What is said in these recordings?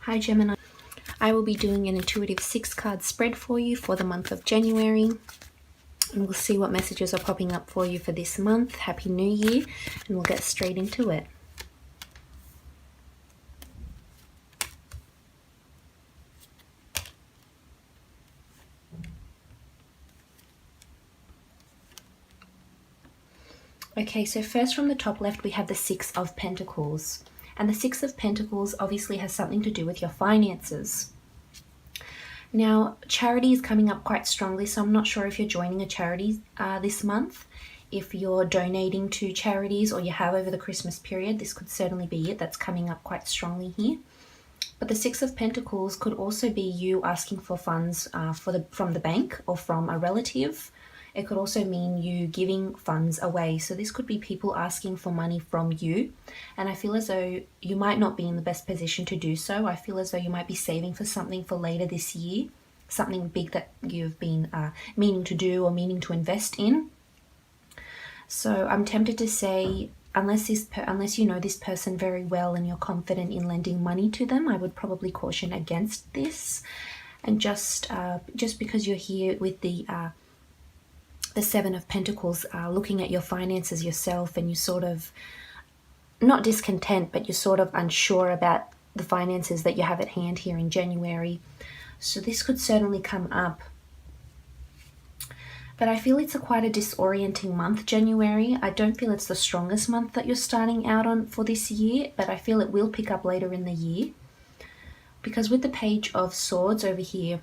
Hi Gemini, I will be doing an intuitive 6-card spread for you for the month of January, and we'll see what messages are popping up for you for this month. Happy New Year, and we'll get straight into it. Okay, so first from the top left we have the 6 of Pentacles, and the 6 of Pentacles obviously has something to do with your finances. Now, charity is coming up quite strongly, so I'm not sure if you're joining a charity this month. If you're donating to charities or you have over the Christmas period, this could certainly be it. That's coming up quite strongly here. But the 6 of Pentacles could also be you asking for funds from the bank or from a relative. It could also mean you giving funds away. So this could be people asking for money from you. And I feel as though you might not be in the best position to do so. I feel as though you might be saving for something for later this year. Something big that you've been meaning to do or meaning to invest in. So I'm tempted to say, unless you know this person very well and you're confident in lending money to them, I would probably caution against this. And just because you're here with the 7 of Pentacles, looking at your finances yourself, and you're sort of not discontent, but you're sort of unsure about the finances that you have at hand here in January. So this could certainly come up. But I feel it's quite a disorienting month, January. I don't feel it's the strongest month that you're starting out on for this year, but I feel it will pick up later in the year. Because with the Page of Swords over here,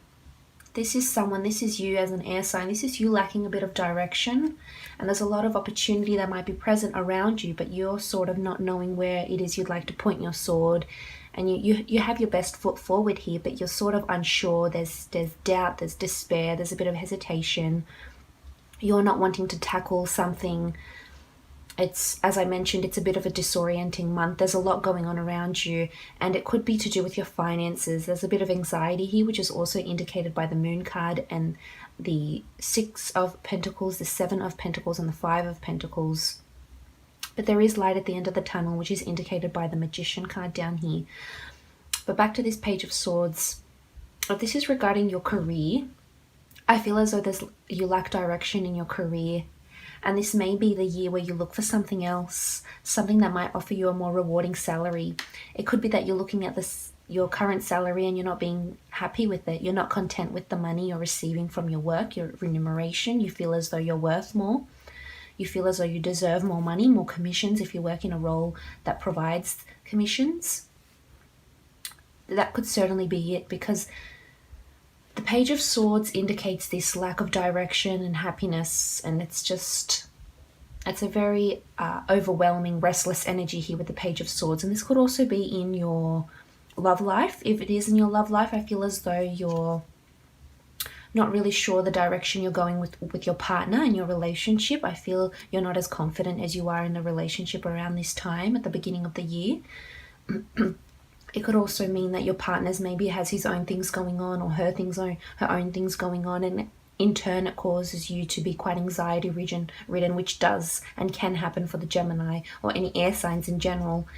this is you as an air sign. This is you lacking a bit of direction, and there's a lot of opportunity that might be present around you, but you're sort of not knowing where it is you'd like to point your sword. And you have your best foot forward here, but you're sort of unsure. There's doubt, there's despair, there's a bit of hesitation. You're not wanting to tackle something. It's, as I mentioned, it's a bit of a disorienting month. There's a lot going on around you, and it could be to do with your finances. There's a bit of anxiety here, which is also indicated by the Moon card and the 6 of Pentacles, the 7 of Pentacles, and the 5 of Pentacles. But there is light at the end of the tunnel, which is indicated by the Magician card down here. But back to this Page of Swords. This is regarding your career. I feel as though you lack direction in your career. And this may be the year where you look for something else, something that might offer you a more rewarding salary. It could be that you're looking at your current salary and you're not being happy with it. You're not content with the money you're receiving from your work, your remuneration. You feel as though you're worth more. You feel as though you deserve more money, more commissions if you work in a role that provides commissions. That could certainly be it, because the Page of Swords indicates this lack of direction and happiness, and it's a very overwhelming, restless energy here with the Page of Swords. And this could also be in your love life. If it is in your love life, I feel as though you're not really sure the direction you're going with your partner and your relationship. I feel you're not as confident as you are in the relationship around this time at the beginning of the year. It could also mean that your partner's maybe has his own things going on, or her own things going on, and in turn it causes you to be quite anxiety ridden, which does and can happen for the Gemini or any air signs in general.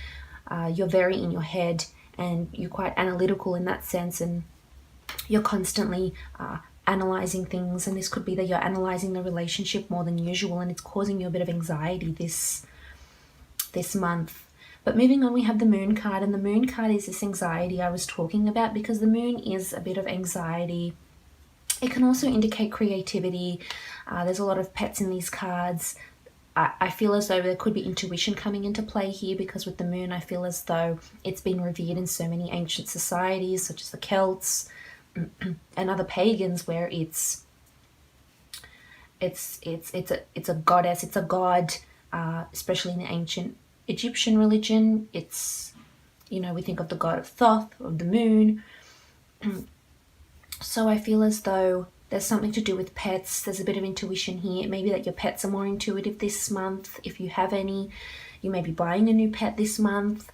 You're very in your head, and you're quite analytical in that sense, and you're constantly analyzing things, and this could be that you're analyzing the relationship more than usual, and it's causing you a bit of anxiety this month. But moving on, we have the Moon card, and the Moon card is this anxiety I was talking about, because the Moon is a bit of anxiety. It can also indicate creativity. There's a lot of pets in these cards. I feel as though there could be intuition coming into play here, because with the Moon, I feel as though it's been revered in so many ancient societies, such as the Celts and other pagans, where it's a goddess, it's a god, especially in the ancient Egyptian religion. It's, we think of the god of Thoth, of the moon. So I feel as though there's something to do with pets. There's a bit of intuition here. It may be that your pets are more intuitive this month. If you have any, you may be buying a new pet this month.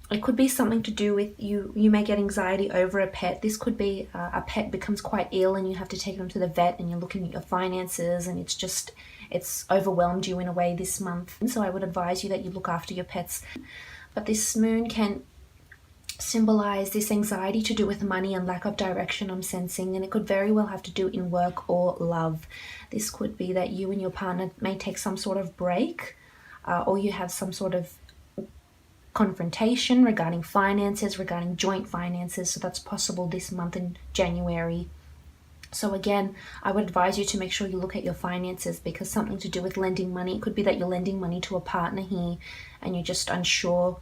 It could be something to do with you may get anxiety over a pet. This could be a pet becomes quite ill and you have to take them to the vet, and you're looking at your finances, and it's overwhelmed you in a way this month. And so I would advise you that you look after your pets. But this Moon can symbolize this anxiety to do with money and lack of direction I'm sensing, and it could very well have to do in work or love. This could be that you and your partner may take some sort of break, or you have some sort of confrontation regarding finances, regarding joint finances. So that's possible this month in January. So again, I would advise you to make sure you look at your finances, because something to do with lending money, it could be that you're lending money to a partner here and you're just unsure.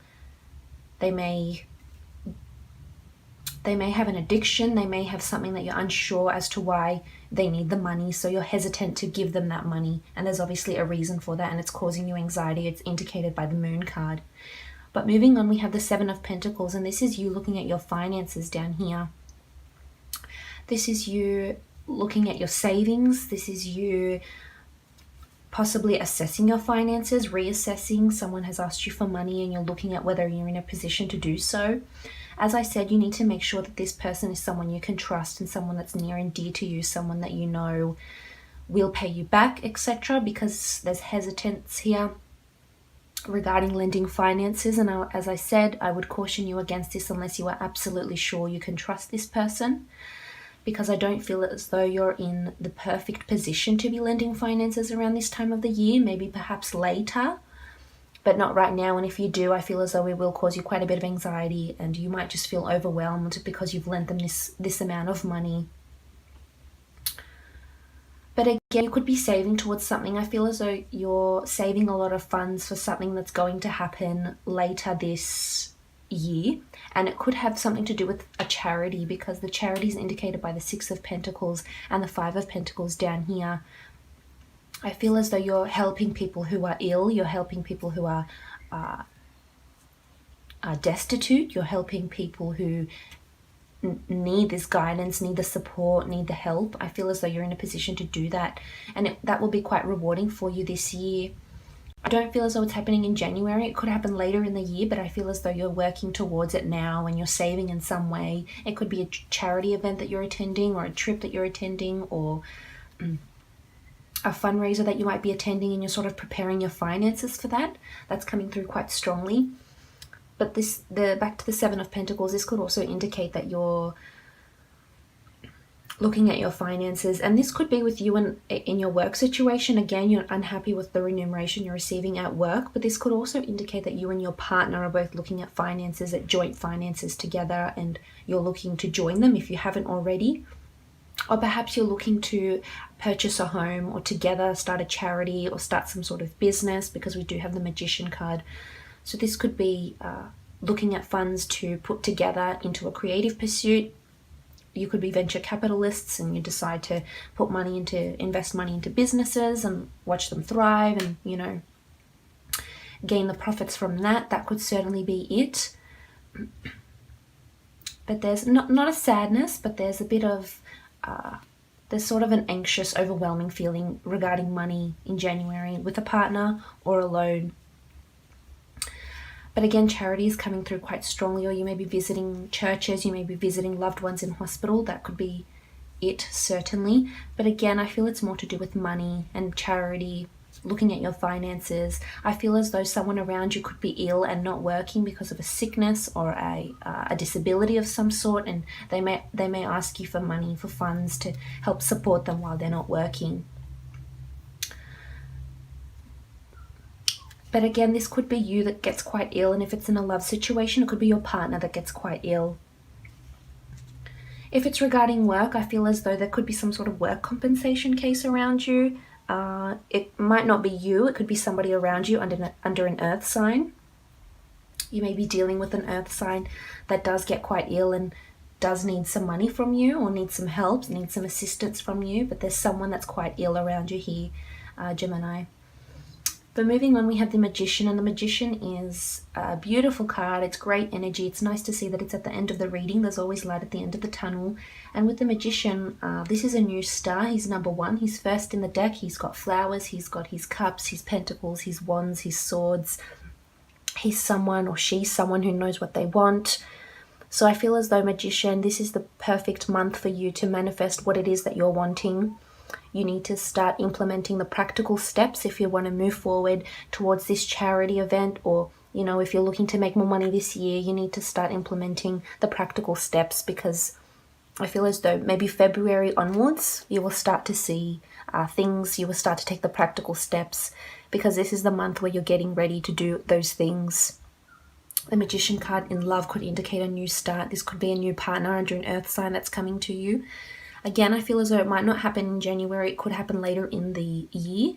They may have an addiction, they may have something that you're unsure as to why they need the money, so you're hesitant to give them that money, and there's obviously a reason for that, and it's causing you anxiety. It's indicated by the Moon card. But moving on, we have the Seven of Pentacles, and this is you looking at your finances down here. This is you looking at your savings. This is you possibly assessing your finances, reassessing. Someone has asked you for money and you're looking at whether you're in a position to do so. As I said, you need to make sure that this person is someone you can trust and someone that's near and dear to you, someone that you know will pay you back, etc., because there's hesitance here regarding lending finances. And as I said, I would caution you against this unless you are absolutely sure you can trust this person, because I don't feel as though you're in the perfect position to be lending finances around this time of the year. Maybe perhaps later, but not right now. And if you do, I feel as though it will cause you quite a bit of anxiety, and you might just feel overwhelmed because you've lent them this amount of money. But again, you could be saving towards something. I feel as though you're saving a lot of funds for something that's going to happen later this year, and it could have something to do with a charity, because the charity is indicated by the Six of Pentacles and the Five of Pentacles down here. I feel as though you're helping people who are ill, you're helping people who are destitute, you're helping people who need this guidance, need the support, need the help. I feel as though you're in a position to do that, and that will be quite rewarding for you this year. I don't feel as though it's happening in January. It could happen later in the year, but I feel as though you're working towards it now and you're saving in some way. It could be a charity event that you're attending, or a trip that you're attending, or a fundraiser that you might be attending, and you're sort of preparing your finances for that. That's coming through quite strongly. But back to the Seven of Pentacles, this could also indicate that you're looking at your finances, and this could be with you in your work situation. Again, you're unhappy with the remuneration you're receiving at work, but this could also indicate that you and your partner are both looking at finances, at joint finances together, and you're looking to join them if you haven't already. Or perhaps you're looking to purchase a home, or together start a charity, or start some sort of business, because we do have the Magician card. So this could be looking at funds to put together into a creative pursuit. You could be venture capitalists and you decide to invest money into businesses and watch them thrive and, gain the profits from that. That could certainly be it. But there's not a sadness, but there's a bit of, there's sort of an anxious, overwhelming feeling regarding money in January with a partner or alone. But again, charity is coming through quite strongly, or you may be visiting churches, you may be visiting loved ones in hospital. That could be it, certainly. But again, I feel it's more to do with money and charity, looking at your finances. I feel as though someone around you could be ill and not working because of a sickness or a disability of some sort, and they may ask you for money, for funds to help support them while they're not working. But again, this could be you that gets quite ill, and if it's in a love situation, it could be your partner that gets quite ill. If it's regarding work, I feel as though there could be some sort of work compensation case around you. It might not be you, it could be somebody around you under an earth sign. You may be dealing with an earth sign that does get quite ill and does need some money from you, or needs some help, needs some assistance from you, but there's someone that's quite ill around you here, Gemini. But moving on, we have the Magician, and the Magician is a beautiful card. It's great energy. It's nice to see that it's at the end of the reading. There's always light at the end of the tunnel. And with the Magician, this is a new star. He's number 1. He's first in the deck. He's got flowers. He's got his cups, his pentacles, his wands, his swords. He's someone, or she's someone, who knows what they want. So I feel as though, Magician, this is the perfect month for you to manifest what it is that you're wanting. You need to start implementing the practical steps if you want to move forward towards this charity event, or You know, if you're looking to make more money this year, you need to start implementing the practical steps, because I feel as though maybe February onwards, you will start to see things, you will start to take the practical steps, because this is the month where you're getting ready to do those things. The Magician card in love could indicate a new start. This could be a new partner under an earth sign that's coming to you. Again, I feel as though it might not happen in January. It could happen later in the year.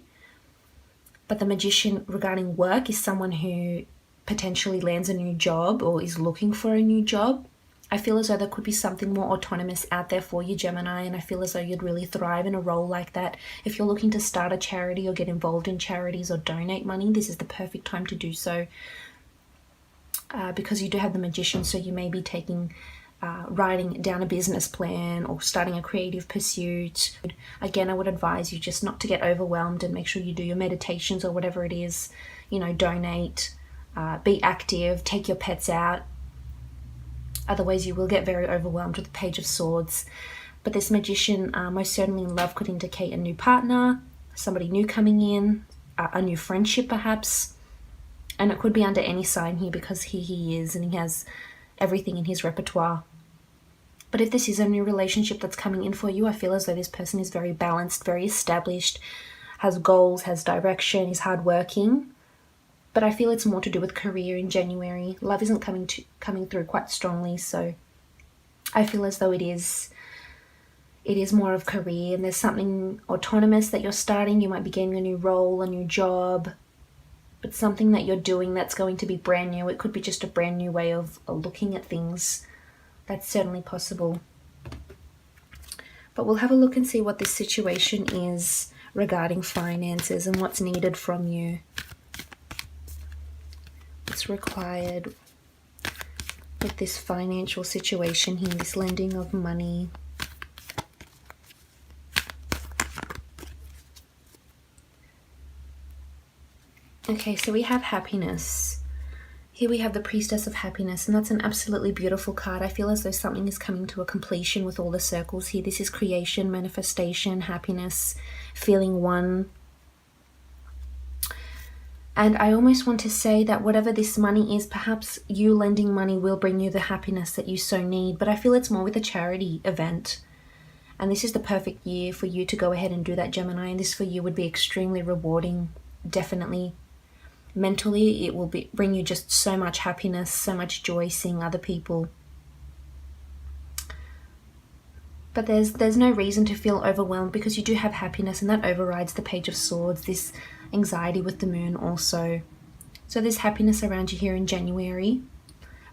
But the Magician regarding work is someone who potentially lands a new job or is looking for a new job. I feel as though there could be something more autonomous out there for you, Gemini, and I feel as though you'd really thrive in a role like that. If you're looking to start a charity or get involved in charities or donate money, this is the perfect time to do so, because you do have the Magician, so you may be writing down a business plan or starting a creative pursuit. Again, I would advise you just not to get overwhelmed and make sure you do your meditations or whatever it is, you know, donate, be active, take your pets out. Otherwise, you will get very overwhelmed with the Page of Swords. But this Magician, most certainly in love, could indicate a new partner, somebody new coming in, a new friendship perhaps. And it could be under any sign here, because he is, and he has everything in his repertoire. But if this is a new relationship that's coming in for you, I feel as though this person is very balanced, very established, has goals, has direction, is hardworking. But I feel it's more to do with career in January. Love isn't coming through quite strongly, so I feel as though it is more of career, and there's something autonomous that you're starting. You might be getting a new role, a new job, but something that you're doing that's going to be brand new. It could be just a brand new way of looking at things. That's certainly possible. But we'll have a look and see what this situation is regarding finances and what's needed from you. What's required with this financial situation here, this lending of money. Okay, so we have happiness. Here we have the Priestess of Happiness, and that's an absolutely beautiful card. I feel as though something is coming to a completion with all the circles here. This is creation, manifestation, happiness, feeling one. And I almost want to say that whatever this money is, perhaps you lending money will bring you the happiness that you so need. But I feel it's more with a charity event. And this is the perfect year for you to go ahead and do that, Gemini. And this for you would be extremely rewarding, definitely. Mentally, it will bring you just so much happiness, so much joy seeing other people. But there's no reason to feel overwhelmed, because you do have happiness, and that overrides the Page of Swords, this anxiety with the moon also. So there's happiness around you here in January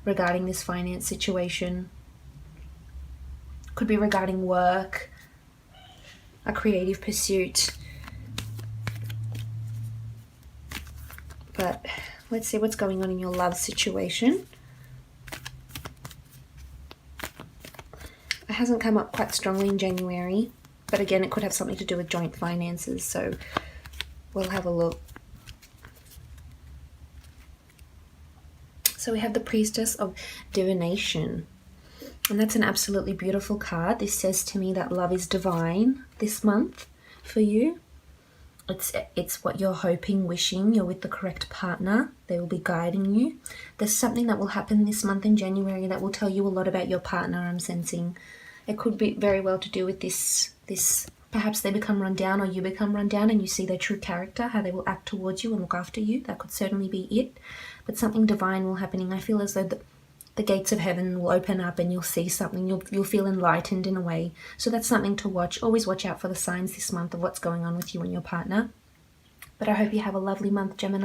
regarding this finance situation. Could be regarding work, a creative pursuit. But let's see what's going on in your love situation. It hasn't come up quite strongly in January, but again, it could have something to do with joint finances, so we'll have a look. So we have the Priestess of Divination, and that's an absolutely beautiful card. This says to me that love is divine this month for you. It's what you're hoping, wishing. You're with the correct partner. They will be guiding you. There's something that will happen this month in January that will tell you a lot about your partner, I'm sensing. It could be very well to do with this. Perhaps they become run down, or you become run down, and you see their true character, how they will act towards you and look after you. That could certainly be it. But something divine will happen. I feel as though the gates of heaven will open up and you'll see something. You'll feel enlightened in a way. So that's something to watch. Always watch out for the signs this month of what's going on with you and your partner. But I hope you have a lovely month, Gemini.